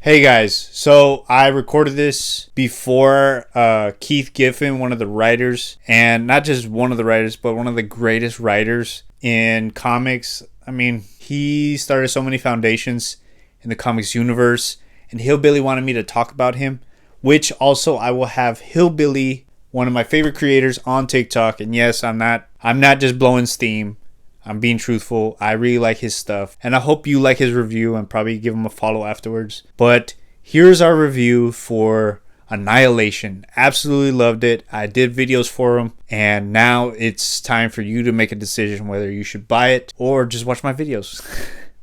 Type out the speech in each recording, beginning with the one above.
Hey guys, so I recorded this before Keith Giffen, one of the writers, and not just one of the writers, but one of the greatest writers in comics. I mean, he started so many foundations in the comics universe, and Hillbilly wanted me to talk about him, which also I will have Hillbilly, one of my favorite creators, on TikTok. And yes, I'm not just blowing steam. I'm being truthful. I really like his stuff. And I hope you like his review and probably give him a follow afterwards. But here's our review for Annihilation. Absolutely loved it. I did videos for him. And now it's time for you to make a decision whether you should buy it or just watch my videos.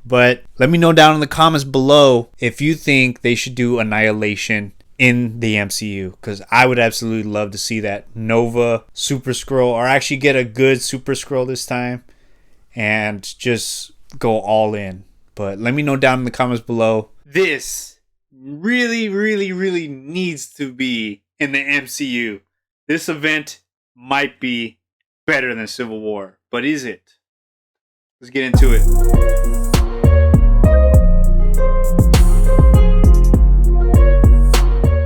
But let me know down in the comments below if you think they should do Annihilation in the MCU, because I would absolutely love to see that. Nova, Super Skrull, or actually get a good Super Skrull this time and just go all in. But let me know down in the comments below. This really needs to be in the MCU. This event might be better than Civil War, but is it? Let's get into it.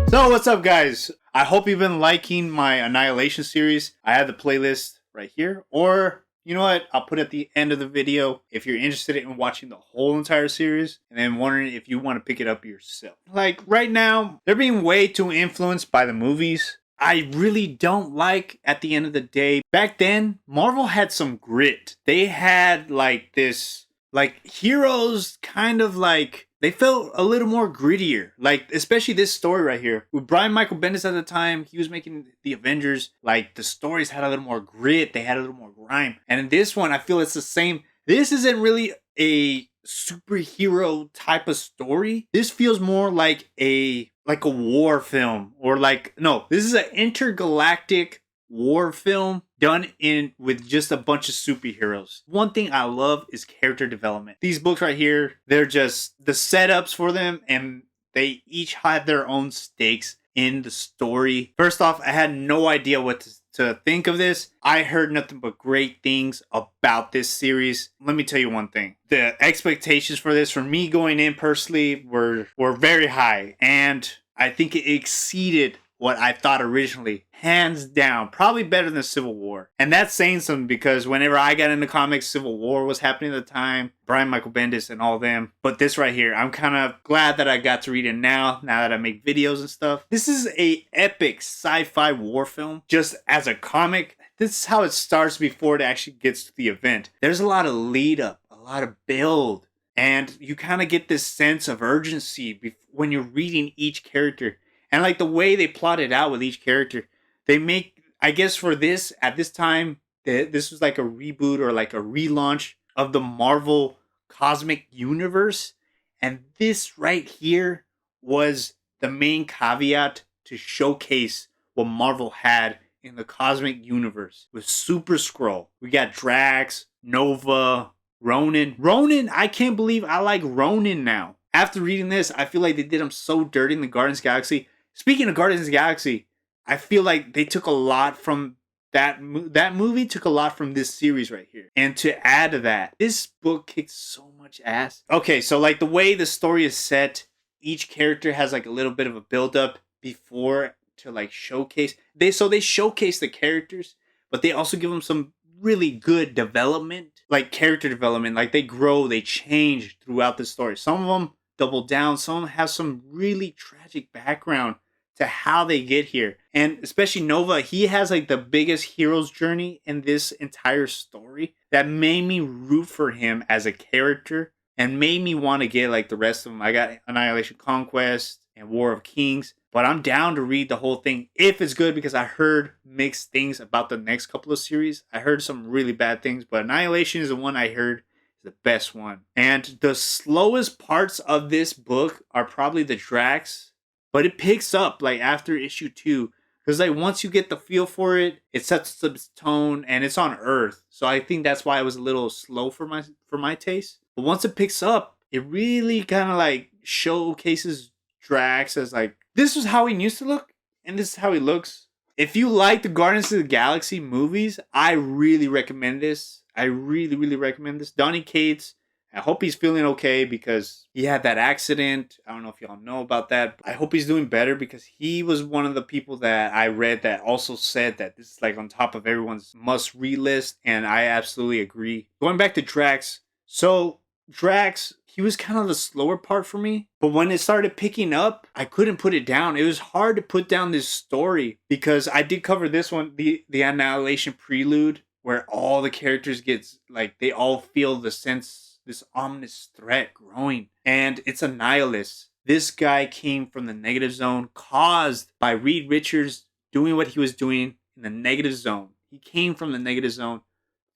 So what's up, guys? I hope you've been liking my Annihilation series. I have the playlist right here, or you know what? I'll put it at the end of the video if you're interested in watching the whole entire series and then wondering if you want to pick it up yourself. Like right now, they're being way too influenced by the movies. I really don't like, at the end of the day, back then, Marvel had some grit. They had like this, like heroes kind of like, they felt a little more grittier. Like, especially this story right here. With Brian Michael Bendis at the time, he was making the Avengers. Like, the stories had a little more grit. They had a little more grime. And in this one, I feel it's the same. This isn't really a superhero type of story. This feels more like a war film. Or like, no, this is an intergalactic war film done in with just a bunch of superheroes. One thing I love is character development. These books right here, they're just the setups for them, and they each have their own stakes in the story. First off, I had no idea what to think of this. I heard nothing but great things about this series. Let me tell you one thing. The expectations for this, for me going in personally, were very high, and I think it exceeded what I thought originally. Hands down, probably better than Civil War. And that's saying something, because whenever I got into comics, Civil War was happening at the time, Brian Michael Bendis and all of them. But this right here, I'm kind of glad that I got to read it now that I make videos and stuff. This is a epic sci-fi war film. Just as a comic, this is how it starts before it actually gets to the event. There's a lot of lead up, a lot of build, and you kind of get this sense of urgency when you're reading each character. And like the way they plot it out with each character, they make, I guess for this, at this time, this was like a reboot or like a relaunch of the Marvel Cosmic Universe. And this right here was the main caveat to showcase what Marvel had in the Cosmic Universe. With Super Skrull, we got Drax, Nova, Ronan. Ronan, I can't believe I like Ronan now. After reading this, I feel like they did him so dirty in the Guardians of the Galaxy. Speaking of Guardians of the Galaxy, I feel like they took a lot from that movie took a lot from this series right here. And to add to that, this book kicks so much ass. Okay, so like the way the story is set, each character has like a little bit of a build up before to like showcase. They showcase the characters, but they also give them some really good development, like character development. Like they grow, they change throughout the story. Some of them double down, some of them have some really tragic background to how they get here. And especially Nova, he has like the biggest hero's journey in this entire story that made me root for him as a character and made me want to get like the rest of them. I got Annihilation Conquest and War of Kings, but I'm down to read the whole thing if it's good, because I heard mixed things about the next couple of series. I heard some really bad things, but Annihilation is the one I heard is the best one. And the slowest parts of this book are probably the Drax, but it picks up like after issue 2, because like once you get the feel for it, it sets up its tone, and it's on Earth. So I think that's why it was a little slow for my taste. But once it picks up, it really kind of like showcases Drax as like, this is how he used to look, and this is how he looks. If you like the Guardians of the Galaxy movies, I really recommend this. I really recommend this. Donny Cates I hope he's feeling okay because he had that accident. I don't know if y'all know about that. I hope he's doing better because he was one of the people that I read that also said that this is like on top of everyone's must read list. And I absolutely agree. Going back to Drax. So Drax, he was kind of the slower part for me. But when it started picking up, I couldn't put it down. It was hard to put down this story because I did cover this one, the Annihilation Prelude, where all the characters gets like they all feel the sense, this ominous threat growing, and it's a nihilist. This guy came from the negative zone caused by Reed Richards doing what he was doing in the negative zone. He came from the negative zone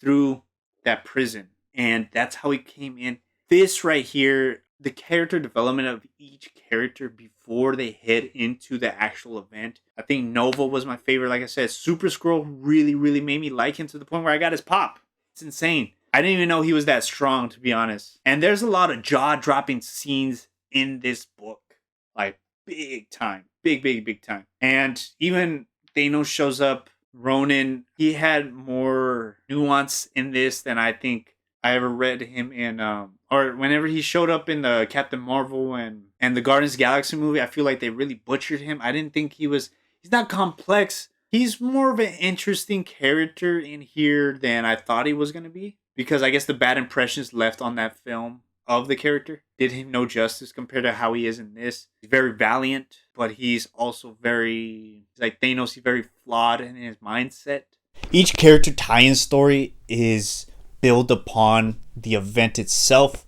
through that prison, and that's how he came in. This right here, the character development of each character before they head into the actual event. I think Nova was my favorite. Like I said, Super Skrull really, really made me like him to the point where I got his pop. It's insane. I didn't even know he was that strong, to be honest. And there's a lot of jaw-dropping scenes in this book. Like, big time. Big time. And even Thanos shows up. Ronan, he had more nuance in this than I think I ever read him in, or whenever he showed up in the Captain Marvel and the Guardians of the Galaxy movie. I feel like they really butchered him. I didn't think he's not complex. He's more of an interesting character in here than I thought he was going to be. Because I guess the bad impressions left on that film of the character did him no justice compared to how he is in this. He's very valiant, but he's also he's like Thanos, he's very flawed in his mindset. Each character tie-in story is built upon the event itself,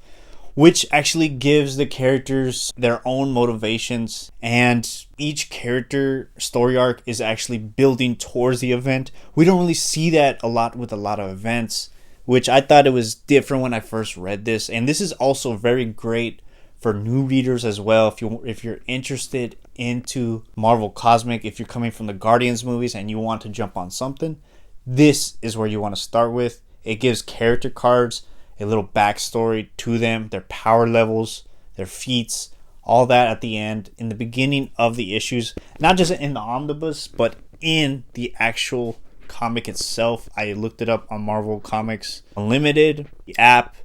which actually gives the characters their own motivations, and each character story arc is actually building towards the event. We don't really see that a lot with a lot of events, which I thought it was different when I first read this. And this is also very great for new readers as well. If you're interested into Marvel Cosmic, if you're coming from the Guardians movies and you want to jump on something, this is where you want to start with. It gives character cards, a little backstory to them, their power levels, their feats, all that at the end, in the beginning of the issues, not just in the omnibus, but in the actual comic itself. I looked it up on Marvel Comics Unlimited, the app,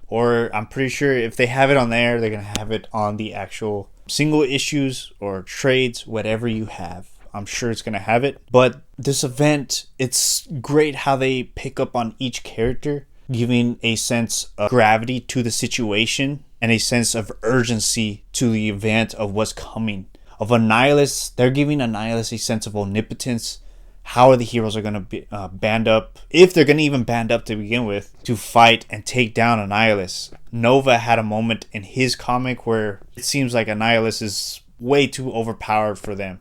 or I'm pretty sure if they have it on there, they're going to have it on the actual single issues or trades, whatever you have. I'm sure it's going to have it. But this event, it's great how they pick up on each character, giving a sense of gravity to the situation and a sense of urgency to the event of what's coming. Of Annihilus, they're giving Annihilus a sense of omnipotence. How are the heroes are going to be band up, if they're going to even band up to begin with, to fight and take down Annihilus. Nova had a moment in his comic where it seems like Annihilus is way too overpowered for them.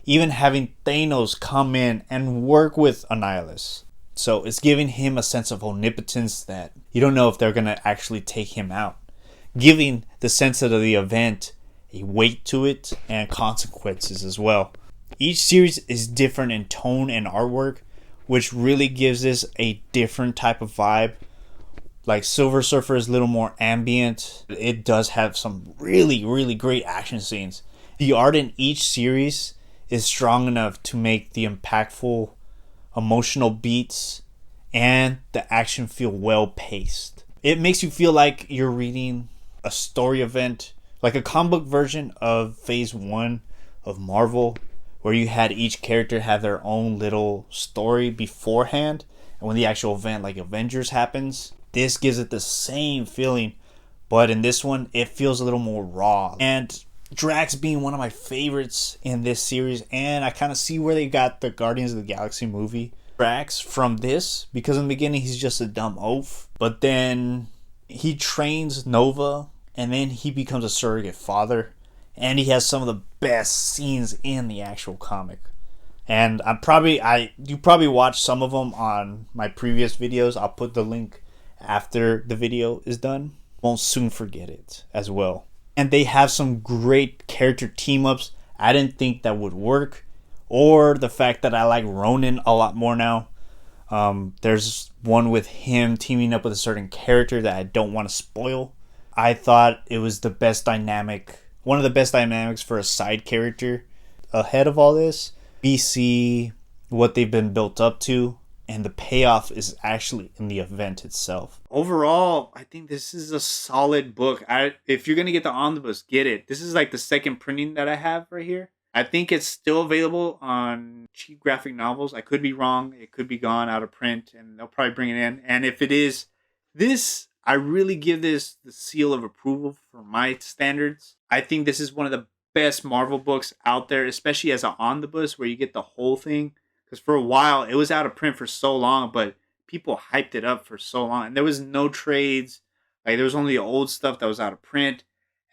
Even having Thanos come in and work with Annihilus. So it's giving him a sense of omnipotence that you don't know if they're going to actually take him out. Giving the sense of the event a weight to it and consequences as well. Each series is different in tone and artwork, which really gives this a different type of vibe. Like Silver Surfer is a little more ambient. It does have some really, really great action scenes. The art in each series is strong enough to make the impactful emotional beats and the action feel well paced. It makes you feel like you're reading a story event, like a comic book version of Phase 1 of Marvel, where you had each character have their own little story beforehand, and when the actual event like Avengers happens, this gives it the same feeling, but in this one it feels a little more raw. And Drax being one of my favorites in this series, and I kind of see where they got the Guardians of the Galaxy movie Drax from this, because in the beginning he's just a dumb oaf, but then he trains Nova, and then he becomes a surrogate father, and he has some of the best scenes in the actual comic. And you probably watched some of them on my previous videos. I'll put the link after the video is done. Won't soon forget it as well. And they have some great character team-ups I didn't think that would work. Or the fact that I like Ronan a lot more now. There's one with him teaming up with a certain character that I don't want to spoil. I thought it was the best dynamic. One of the best dynamics for a side character ahead of all this. We see what they've been built up to. and the payoff is actually in the event itself. Overall, I think this is a solid book. If you're gonna get the omnibus, get it. This is like the second printing that I have right here. I think it's still available on cheap graphic novels. I could be wrong. It could be gone out of print, and they'll probably bring it in. And if it is, I really give this the seal of approval for my standards. I think this is one of the best Marvel books out there, especially as an omnibus where you get the whole thing. Because for a while, it was out of print for so long, but people hyped it up for so long. And there was no trades. Like, there was only old stuff that was out of print.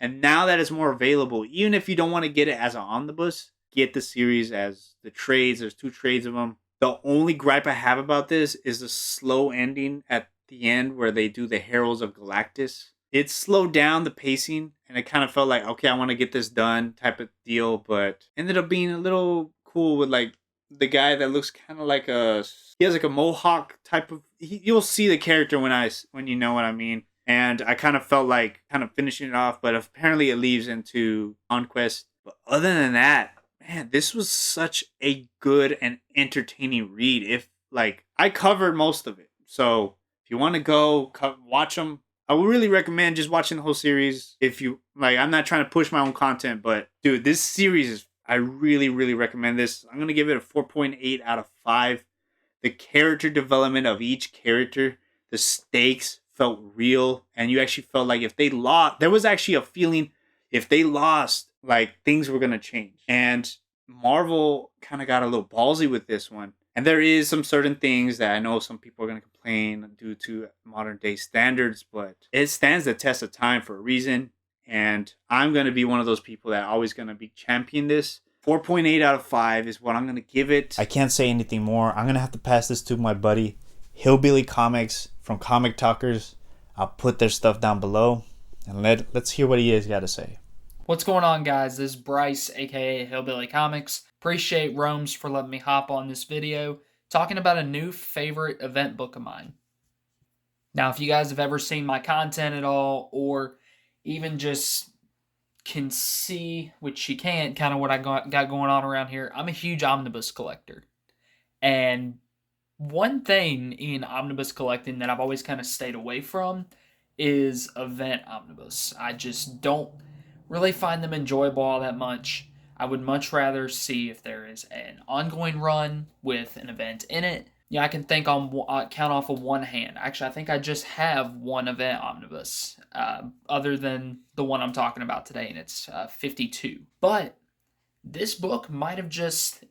And now that it's more available, even if you don't want to get it as an omnibus, get the series as the trades. There's 2 trades of them. The only gripe I have about this is the slow ending at the end where they do the Heralds of Galactus. It slowed down the pacing, and it kind of felt like, okay, I want to get this done type of deal, but ended up being a little cool with like the guy that looks kind of like he has like a mohawk type of, you'll see the character when you know what I mean. And I kind of felt like kind of finishing it off, but apparently it leads into Conquest. But other than that, man, this was such a good and entertaining read. If like I covered most of it, so if you want to go watch them, I would really recommend just watching the whole series. If you like, I'm not trying to push my own content, but dude, this series is, I really, really recommend this. I'm gonna give it a 4.8 out of 5. The character development of each character, the stakes felt real, and you actually felt like if they lost, there was actually a feeling if they lost, like things were gonna change. And Marvel kind of got a little ballsy with this one. And there is some certain things that I know some people are gonna complain due to modern day standards, but it stands the test of time for a reason. And I'm gonna be one of those people that always gonna be champion this. 4.8 out of 5 is what I'm gonna give it. I can't say anything more. I'm gonna have to pass this to my buddy Hillbilly Comics from Comic Talkers. I'll put their stuff down below, and let's hear what he has got to say. What's going on, guys? This is Bryce, aka Hillbilly Comics. Appreciate Rome's for letting me hop on this video, talking about a new favorite event book of mine. Now, if you guys have ever seen my content at all, or even just can see, which you can't, kind of what I got going on around here, I'm a huge omnibus collector. And one thing in omnibus collecting that I've always kind of stayed away from is event omnibus. I just don't really find them enjoyable all that much. I would much rather see if there is an ongoing run with an event in it. Yeah, I can count off of one hand. Actually, I think I just have one event omnibus, other than the one I'm talking about today, and it's 52. But this book might have just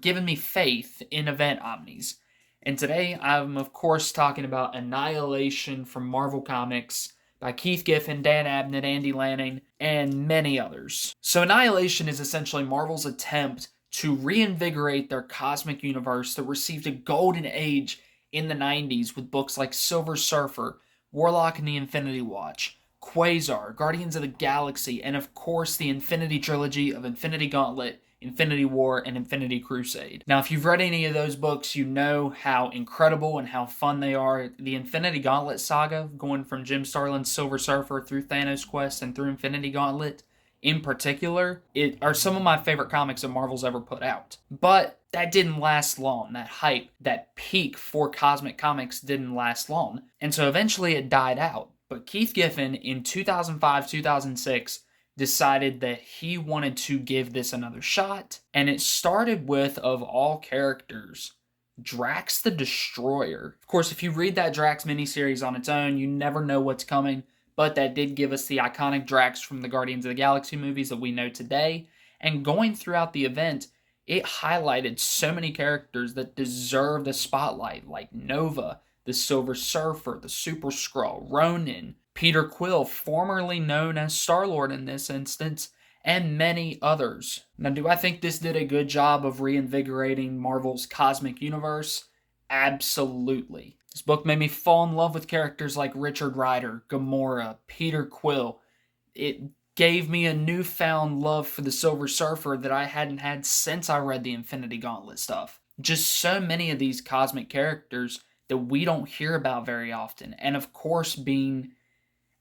given me faith in event omnis. And today I'm of course talking about Annihilation from Marvel Comics by Keith Giffen, Dan Abnett, Andy Lanning, and many others. So Annihilation is essentially Marvel's attempt to reinvigorate their cosmic universe that received a golden age in the 90s with books like Silver Surfer, Warlock and the Infinity Watch, Quasar, Guardians of the Galaxy, and of course the Infinity Trilogy of Infinity Gauntlet, Infinity War, and Infinity Crusade. Now, if you've read any of those books, you know how incredible and how fun they are. The Infinity Gauntlet saga, going from Jim Starlin's Silver Surfer through Thanos Quest and through Infinity Gauntlet in particular, are some of my favorite comics that Marvel's ever put out. But that didn't last long. That hype, that peak for cosmic comics didn't last long. And so eventually it died out. But Keith Giffen in 2005, 2006 decided that he wanted to give this another shot. And it started with, of all characters, Drax the Destroyer. Of course, if you read that Drax miniseries on its own, you never know what's coming. But that did give us the iconic Drax from the Guardians of the Galaxy movies that we know today. And going throughout the event, it highlighted so many characters that deserved a spotlight, like Nova, the Silver Surfer, the Super Skrull, Ronan, Peter Quill, formerly known as Star-Lord in this instance, and many others. Now, do I think this did a good job of reinvigorating Marvel's cosmic universe? Absolutely. This book made me fall in love with characters like Richard Rider, Gamora, Peter Quill. It gave me a newfound love for the Silver Surfer that I hadn't had since I read the Infinity Gauntlet stuff. Just so many of these cosmic characters that we don't hear about very often. And of course, being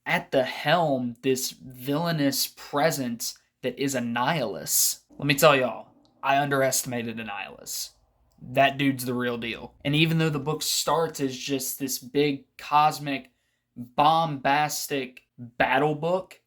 at the helm, this villainous presence that is Annihilus. Let me tell y'all, I underestimated Annihilus. that dude's the real deal. And even though the book starts as just this big cosmic bombastic battle book,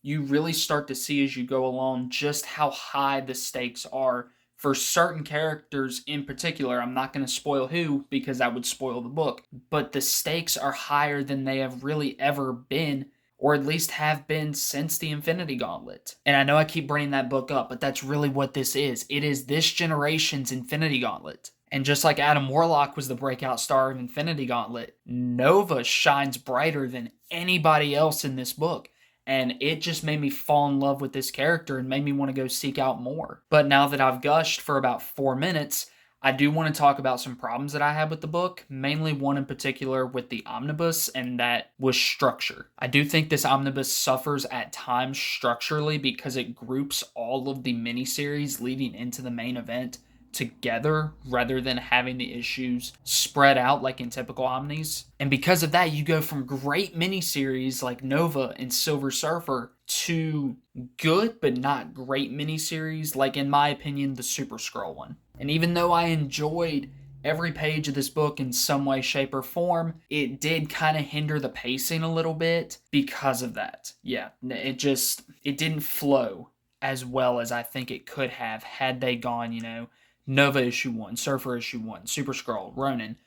you really start to see as you go along just how high the stakes are for certain characters in particular. I'm not going to spoil who because that would spoil the book, but the stakes are higher than they have really ever been, or at least have been since the Infinity Gauntlet. And I know I keep bringing that book up, but that's really what this is. It is this generation's Infinity Gauntlet. And just like Adam Warlock was the breakout star of Infinity Gauntlet, Nova shines brighter than anybody else in this book. And it just made me fall in love with this character and made me want to go seek out more. But now that I've gushed for about 4 minutes, I do want to talk about some problems that I had with the book, mainly one in particular with the Omnibus, and that was structure. I do think this Omnibus suffers at times structurally because it groups all of the miniseries leading into the main event together rather than having the issues spread out like in typical Omnis. And because of that, you go from great miniseries like Nova and Silver Surfer to good but not great miniseries like, in my opinion, the Super Skrull one. And even though I enjoyed every page of this book in some way, shape, or form, it did kind of hinder the pacing a little bit because of that. Yeah, it didn't flow as well as I think it could have had they gone, Nova issue 1, Surfer issue 1, Super Skrull, Ronan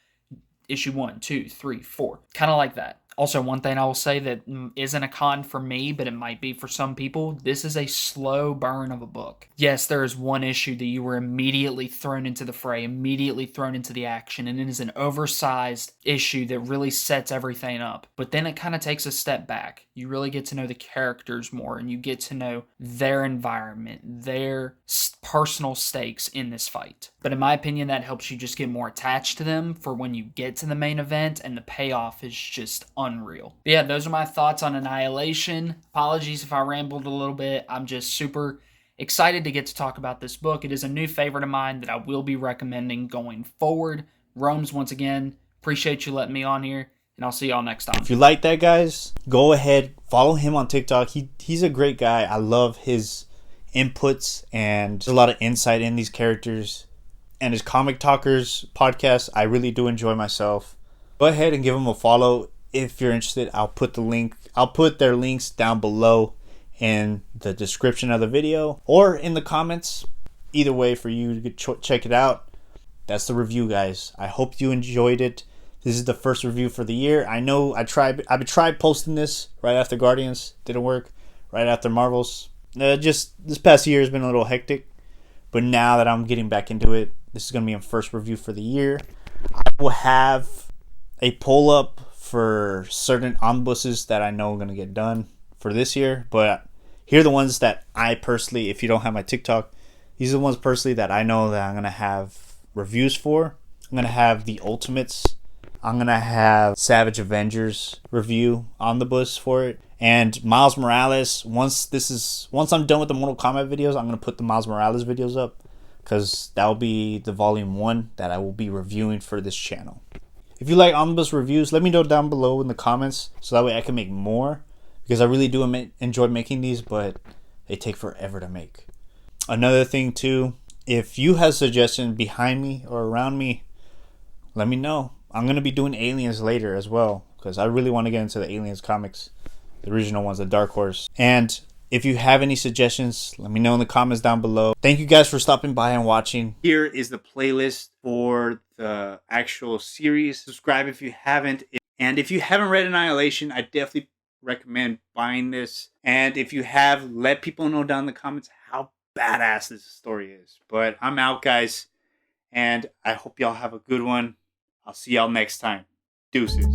issue 1, 2, 3, 4. Kind of like that. Also, one thing I will say that isn't a con for me, but it might be for some people, this is a slow burn of a book. Yes, there is one issue that you were immediately thrown into the fray, immediately thrown into the action, and it is an oversized issue that really sets everything up. But then it kind of takes a step back. You really get to know the characters more, and you get to know their environment, their personal stakes in this fight. But in my opinion, that helps you just get more attached to them for when you get to the main event, and the payoff is just unreal. But yeah, those are my thoughts on Annihilation. Apologies if I rambled a little bit. I'm just super excited to get to talk about this book. It is a new favorite of mine that I will be recommending going forward. Rome's, once again, appreciate you letting me on here, and I'll see y'all next time. If you like that, guys, go ahead, follow him on TikTok. He's a great guy. I love his inputs, and there's a lot of insight in these characters. And his Comic Talkers podcast, I really do enjoy myself. Go ahead and give him a follow if you're interested. I'll put their links down below in the description of the video or in the comments. Either way for you to check it out. That's the review, guys. I hope you enjoyed it. This is the first review for the year. I know I tried posting this right after Guardians. Didn't work. Right after Marvels. Just this past year has been a little hectic. But now that I'm getting back into it, this is going to be my first review for the year. I will have a pull up for certain omnibuses that I know are going to get done for this year. But here are the ones that I personally, if you don't have my TikTok, these are the ones personally that I know that I'm going to have reviews for. I'm going to have the Ultimates. I'm going to have Savage Avengers review omnibus for it. And Miles Morales, once I'm done with the Mortal Kombat videos, I'm going to put the Miles Morales videos up, because that will be the volume 1 that I will be reviewing for this channel. If you like omnibus reviews, let me know down below in the comments, so that way I can make more, because I really do enjoy making these, but they take forever to make. Another thing too, if you have suggestions behind me or around me, let me know. I'm going to be doing Aliens later as well, because I really want to get into the Aliens comics, the original ones, the Dark Horse. And if you have any suggestions, let me know in the comments down below. Thank you guys for stopping by and watching. Here is the playlist for the actual series. Subscribe if you haven't. And if you haven't read Annihilation, I definitely recommend buying this. And if you have, let people know down in the comments how badass this story is. But I'm out, guys. And I hope y'all have a good one. I'll see y'all next time. Deuces.